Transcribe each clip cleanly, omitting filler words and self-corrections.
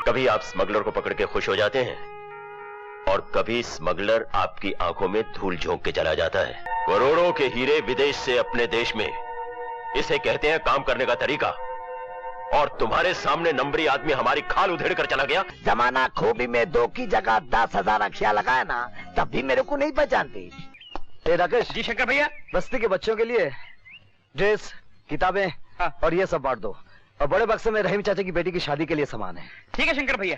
कभी आप स्मगलर को पकड़ के खुश हो जाते हैं और कभी स्मगलर आपकी आंखों में धूल झोंक के चला जाता है। करोड़ों के हीरे विदेश से अपने देश में, इसे कहते हैं काम करने का तरीका। और तुम्हारे सामने नंबरी आदमी हमारी खाल उधेड़ कर चला गया। जमाना खोबी में 2 की जगह 10,000 अक्षया लगाया ना, तब भी मेरे को नहीं पहचानती। राकेश जी शंकर भैया, बस्ती के बच्चों के लिए ड्रेस, किताबें और ये सब बांट दो। और बड़े बक्से में रहीम चाचा की बेटी की शादी के लिए सामान है। ठीक है शंकर भैया।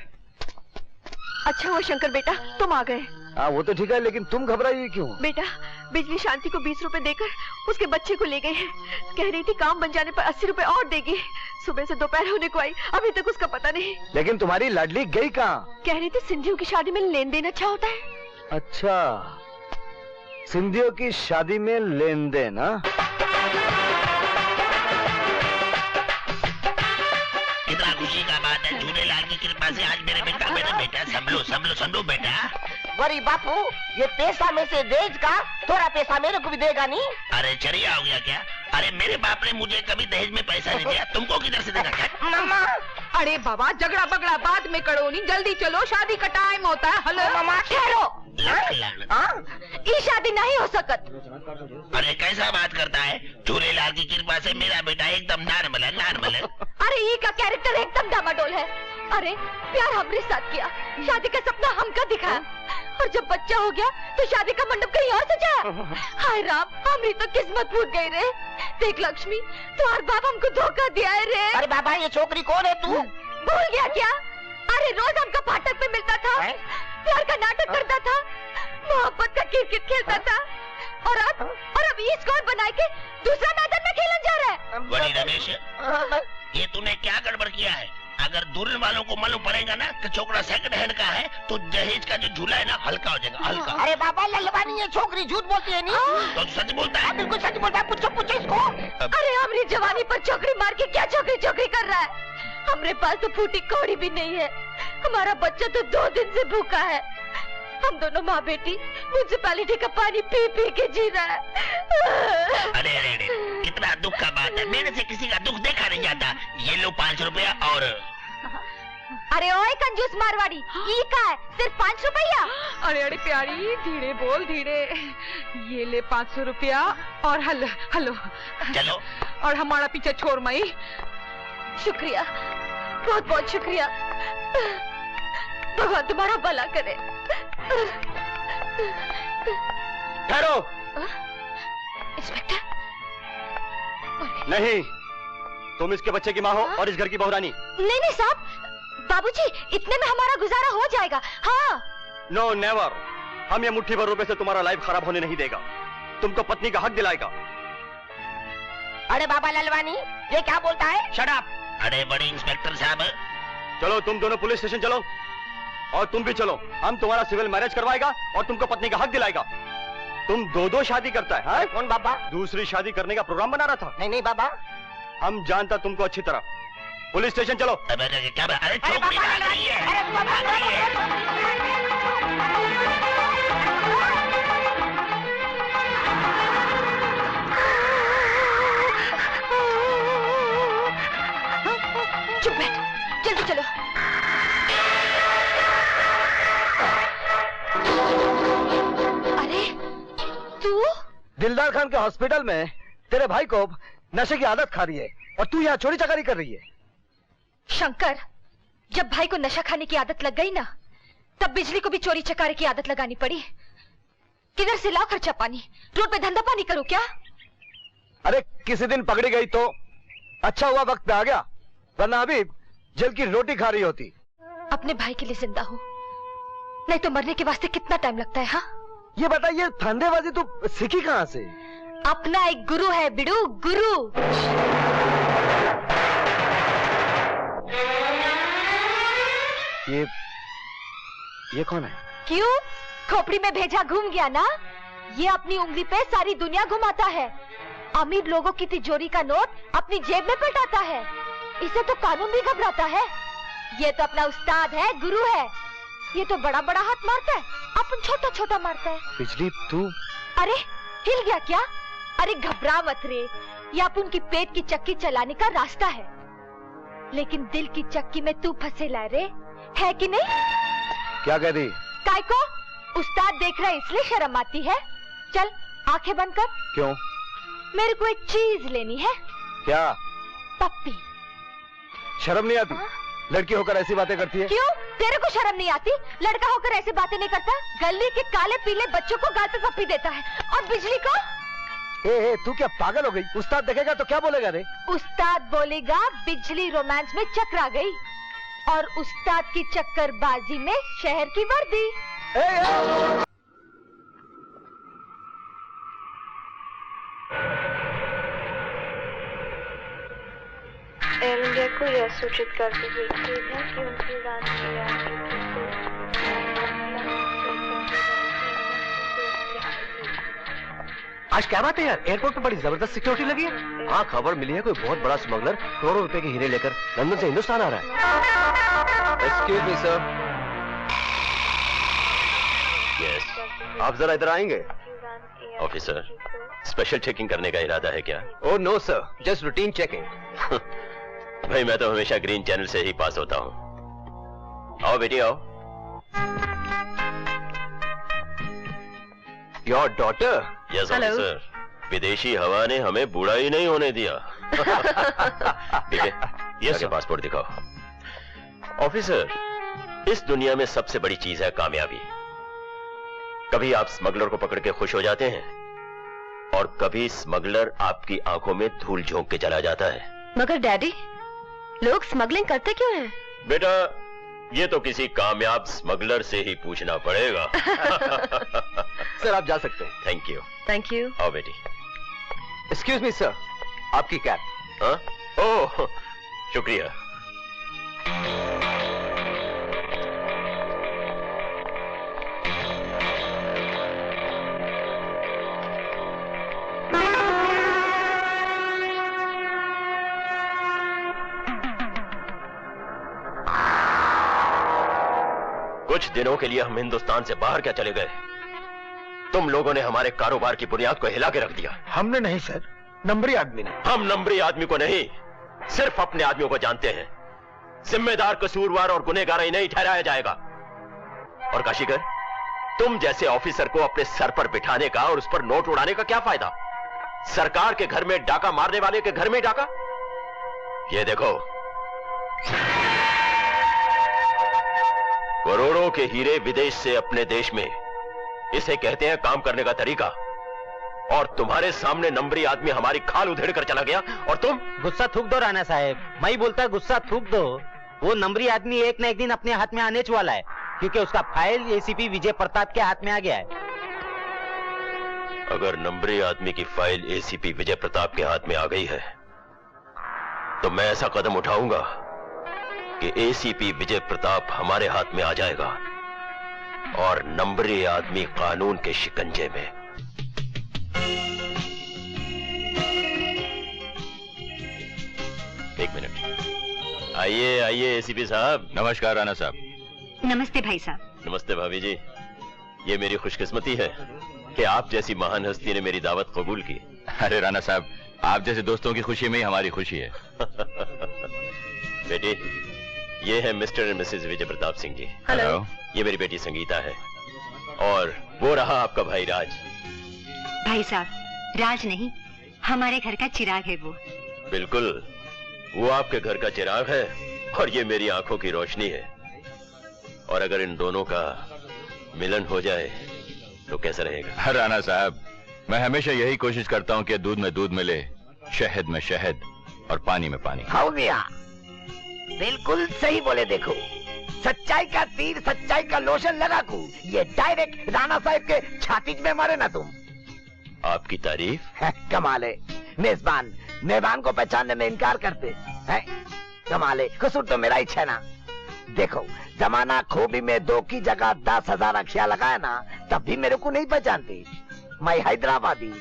अच्छा हुआ शंकर बेटा तुम आ गए। हाँ वो तो ठीक है, लेकिन तुम घबराई क्यों? बेटा बिजली शांति को 20 रुपए देकर उसके बच्चे को ले गई है। कह रही थी काम बन जाने पर 80 रुपए और देगी। सुबह से दोपहर होने को आई, अभी तक उसका पता नहीं। लेकिन तुम्हारी लाडली गई कहाँ? कह रही थी सिंधियों की शादी में लेन देन अच्छा होता है। अच्छा, सिंधियों की शादी में लेन देन? कितना खुशी का बात है, झूलेलाल की कृपा से आज मेरे बेटा संभलो बेटा। गरीब बापू, ये पैसा में से दहेज का थोड़ा पैसा मेरे को भी देगा नहीं? अरे चरिया हो गया क्या? अरे मेरे बाप ने मुझे कभी दहेज में पैसा नहीं दिया, तुमको किधर से देगा क्या? मामा, अरे बाबा झगड़ा बगड़ा बाद में करो नहीं, जल्दी चलो शादी का टाइम होता है। हेलो मामा ठहरो। ये शादी नहीं हो सकत। अरे कैसा बात करता है? झूलेलाल की कृपा से मेरा बेटा एकदम नॉर्मल है। अरे ये का कैरेक्टर एकदम डामाडोल है। अरे प्यार हमने साथ किया, शादी का सपना हमका दिखाया, और जब बच्चा हो गया तो शादी का मंडप कहीं और सजाया। हाय राम, हमारी तो किस्मत फूट गई रे। देख लक्ष्मी, तुम्हार बाप हमको धोखा दिया है रे। अरे बाबा, ये छोकरी कौन है तू? भूल गया क्या? अरे रोज हमका फाटक पे मिलता था, प्यार का नाटक करता था, मोहब्बत का क्रिकेट खेलता था, और अब ये स्कोर बना के दूसरा मैदान में खेलने जा रहा है। बड़ी रमेश, ये तूने क्या गड़बड़ किया है? अगर दूर वालों को मालूम पड़ेगा ना कि छोकरा सेकंड हैंड का है, तो दहेज का जो झूला है ना हल्का हो जाएगा, हल्का। अरे बाबा ललवानी, ये छोकरी झूठ बोलती है नहीं? तो सच बोलता है? बिल्कुल सच बोलता है, पूछो इसको। अरे हमारी जवानी पर छोकरी मार के क्या छोकरी कर रहा है? हमारे पास तो फूटी कौड़ी भी नहीं है, हमारा बच्चा तो 2 दिन से भूखा है। हम दोनों माँ बेटी म्यूनिसिपैलिटी का पानी पी पी के जी रहा है। अरे कितना दुख का बात है, मेरे से किसी का दुख देखा नहीं जाता। ये लो 5 रुपया और। अरे ओए कंजूस मारवाड़ी, ये का है सिर्फ 5 रुपया? अरे प्यारी धीरे बोल, धीरे। ये ले 500 रुपया और हेलो चलो। और हमारा पीछे छोड़ मई। शुक्रिया, बहुत बहुत शुक्रिया। भगवान तुम्हारा भला करे। ठहरो। इंस्पेक्टर? नहीं, तुम इसके बच्चे की माँ हो और इस घर की बहुरानी। नहीं साहब, बाबूजी इतने में हमारा गुजारा हो जाएगा। हाँ। नो नेवर, हम ये मुट्ठी भर रुपए से तुम्हारा लाइफ खराब होने नहीं देगा, तुमको पत्नी का हक दिलाएगा। अरे बाबा ललवानी, ये क्या बोलता है? Shut up. अरे बड़े इंस्पेक्टर साहब, चलो तुम दोनों पुलिस स्टेशन चलो, और तुम भी चलो। हम तुम्हारा सिविल मैरिज करवाएगा और तुमको पत्नी का हक दिलाएगा। तुम 2 शादी करता है? हाँ? कौन बाबा? दूसरी शादी करने का प्रोग्राम बना रहा था। नहीं बाबा, हम जानता तुमको अच्छी तरह। पुलिस स्टेशन चलो। क्या? अरे छोकरी भाग रही है। चुप बैठ, जल्दी चलो। अरे तू? दिलदार खान के हॉस्पिटल में तेरे भाई को नशे की आदत खा रही है और तू यहाँ चोरी चकारी कर रही है। शंकर, जब भाई को नशा खाने की आदत लग गई ना, तब बिजली को भी चोरी चकारी की आदत लगानी पड़ी। किधर से लाओ खर्चा पानी? रोड पे धंधा पानी करूं क्या? अरे किसी दिन पकड़ी गई तो अच्छा हुआ वक्त पे आ गया, वरना अभी जेल की रोटी खा रही होती। अपने भाई के लिए जिंदा हूँ, नहीं तो मरने के वास्ते कितना टाइम लगता है? हाँ ये बताइए, फंदेबाजी तू सीखी कहाँ से? अपना एक गुरु है बिड़ू, गुरु। ये कौन है? क्यों? खोपड़ी में भेजा घूम गया ना? ये अपनी उंगली पे सारी दुनिया घुमाता है। अमीर लोगों की तिजोरी का नोट अपनी जेब में पलटाता है। इसे तो कानून भी घबराता है। ये तो अपना उस्ताद है, गुरु है। ये तो बड़ा बड़ा हाथ मारता है, अपन छोटा छोटा मारता है। बिजली तू? अरे हिल गया क्या? अरे घबरा मत रे, ये अपन की पेट की चक्की चलाने का रास्ता है, लेकिन दिल की चक्की में तू फंसे ला रे। है कि नहीं? क्या कह दी? काय को उस्ताद देख रहा है इसलिए शर्म आती है। चल आंखें बंद कर। क्यों? मेरे को एक चीज लेनी है। क्या? पप्पी। शर्म नहीं आती? लड़की होकर ऐसी बातें करती है? क्यों? तेरे को शर्म नहीं आती? लड़का होकर ऐसी बातें नहीं करता? गली के काले पीले बच्चों को गाल पे पप्पी देता है और बिजली को? तू क्या पागल हो गई? उस्ताद देखेगा तो क्या बोलेगा रे? उस्ताद बोलेगा बिजली रोमांस में चकरा गई और उस्ताद की चक्करबाजी में शहर की वर्दी। एयर इंडिया को यह सूचित करते हुए ट्रेन है कि उनकी उड़ान के आज क्या बात है यार, एयरपोर्ट पर बड़ी जबरदस्त सिक्योरिटी लगी है। हाँ, खबर मिली है कोई बहुत बड़ा स्मगलर करोड़ों रुपए के हीरे लेकर लंदन से हिंदुस्तान आ रहा है। Excuse me sir. यस। आप जरा इधर आएंगे? ऑफिसर, स्पेशल चेकिंग करने का इरादा है क्या? Oh no sir, just routine checking. भाई मैं तो हमेशा ग्रीन चैनल से ही पास होता हूँ। आओ बेटी आओ। Your daughter? यस ऑफिसर, विदेशी हवा ने हमें बूढ़ा ही नहीं होने दिया। ठीक है, यस पासपोर्ट दिखाओ। ऑफिसर, इस दुनिया में सबसे बड़ी चीज है कामयाबी। कभी आप स्मगलर को पकड़ के खुश हो जाते हैं और कभी स्मगलर आपकी आंखों में धूल झोंक के चला जाता है। मगर डैडी, लोग स्मगलिंग करते क्यों हैं? बेटा, ये तो किसी कामयाब स्मगलर से ही पूछना पड़ेगा। सर आप जा सकते हैं। Thank you. Thank you. आओ बेटी। एक्सक्यूज मी सर, आपकी कैब। हाँ? ओह, शुक्रिया। कुछ दिनों के लिए हम हिंदुस्तान से बाहर क्या चले गए? तुम लोगों ने हमारे कारोबार की बुनियाद को हिला के रख दिया। हमने नहीं सर, नंबरी आदमी ने। हम नंबरी आदमी को नहीं, सिर्फ अपने आदमियों को जानते हैं। जिम्मेदार, कसूरवार और गुनहगार ही नहीं ठहराया जाएगा। और काशीगर, तुम जैसे ऑफिसर को अपने सर पर बिठाने का और उस पर नोट उड़ाने का क्या फायदा? सरकार के घर में डाका मारने वाले के घर में डाका। ये देखो, करोड़ों के हीरे विदेश से अपने देश में, इसे कहते हैं काम करने का तरीका। और तुम्हारे सामने नंबरी आदमी हमारी खाल उधेड़ कर चला गया और तुम? गुस्सा थूक दो राणा साहब, मैं ही बोलता गुस्सा थूक दो। वो नंबरी आदमी एक न एक दिन अपने हाथ में आने वाला है, क्योंकि उसका फाइल एसीपी विजय प्रताप के हाथ में आ गया है। अगर नंबरी आदमी की फाइल एसीपी विजय प्रताप के हाथ में आ गई है तो मैं ऐसा कदम उठाऊंगा कि एसीपी विजय प्रताप हमारे हाथ में आ जाएगा और नंबरी आदमी कानून के शिकंजे में। एक मिनट। आइए आइए एसीपी साहब। नमस्कार राणा साहब। नमस्ते भाई साहब। नमस्ते भाभी जी। ये मेरी खुशकिस्मती है कि आप जैसी महान हस्ती ने मेरी दावत कबूल की। अरे राणा साहब, आप जैसे दोस्तों की खुशी में ही हमारी खुशी है। बेटी, ये है mister and missus Vijay Pratap Singh ji. Hello. ये मेरी बेटी संगीता है और वो रहा आपका भाई राज। भाई साहब, राज नहीं, हमारे घर का चिराग है वो। बिल्कुल, वो आपके घर का चिराग है और ये मेरी आंखों की रोशनी है। और अगर इन दोनों का मिलन हो जाए तो कैसा रहेगा? राणा साहब, मैं हमेशा यही कोशिश करता हूँ कि दूध में दूध मिले, शहद में शहद और पानी में पानी। हो गया, बिल्कुल सही बोले। देखो, सच्चाई का तीर, सच्चाई का लोशन लगा को ये डायरेक्ट राणा साहब के छाती में मारे ना तुम। आपकी तारीफ? कमाल है। मेजबान मेहमान को पहचानने में इनकार करते हैं। कमाल है, कसूर तो मेरा ही है ना। देखो, जमाना खूबी में 2 की जगह 10,000 अखियां लगाया ना, तब भी मेरे को नहीं पहचानती। मैं हैदराबादी,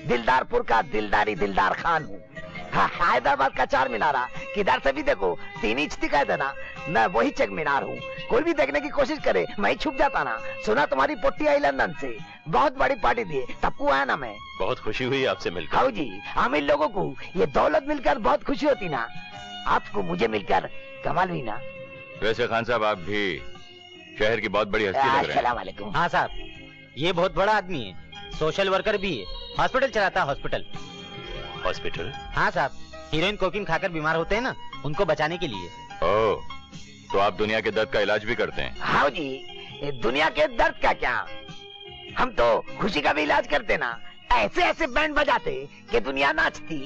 दिलदारपुर का दिलदारी दिलदार खान हूँ। हाँ, हैदराबाद का 4 मीनारा किधर से भी देखो 3 इंच दिखाई देना, मैं वही चेक मीनार हूँ। कोई भी देखने की कोशिश करे मैं छुप जाता ना। सुना तुम्हारी पोटी आई लंदन से, बहुत बड़ी पार्टी दी, सबको आया ना मैं। बहुत खुशी हुई आपसे मिलकर। हाँ जी, अमीर लोगों को ये दौलत मिलकर बहुत खुशी होती ना, आपको मुझे मिलकर कमाल हुई ना। वैसे खान साहब आप भी शहर की बहुत बड़ी हस्ती लग रहे हैं। अस्सलाम वालेकुम। हाँ साहब, ये बहुत बड़ा आदमी है, सोशल वर्कर भी है, हॉस्पिटल चलाता है हॉस्पिटल। हॉस्पिटल? हाँ साहब, हीरोइन कोकीन खाकर बीमार होते हैं ना, उनको बचाने के लिए। ओह, तो आप दुनिया के दर्द का इलाज भी करते हैं? हाँ जी, ये दुनिया के दर्द का क्या, हम तो खुशी का भी इलाज करते ना। ऐसे ऐसे बैंड बजाते कि दुनिया नाचती।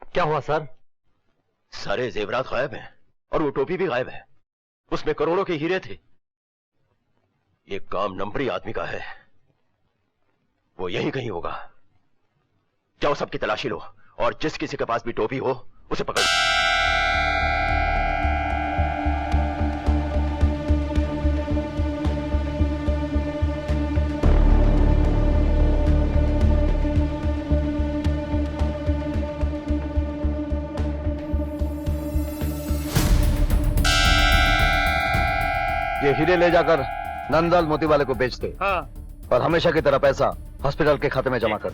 क्या हुआ सर? सारे जेवरात गायब हैं और वो टोपी भी गायब है। उसमें करोड़ों के हीरे थे। ये काम नंबरी आदमी का है, वो यहीं कहीं होगा। जाओ सबकी तलाशी लो और जिस किसी के पास भी टोपी हो उसे पकड़। ये हीरे ले जाकर नंदलाल मोती वाले को बेच दे। हाँ। और हमेशा की तरह पैसा हॉस्पिटल के खाते में जमा कर।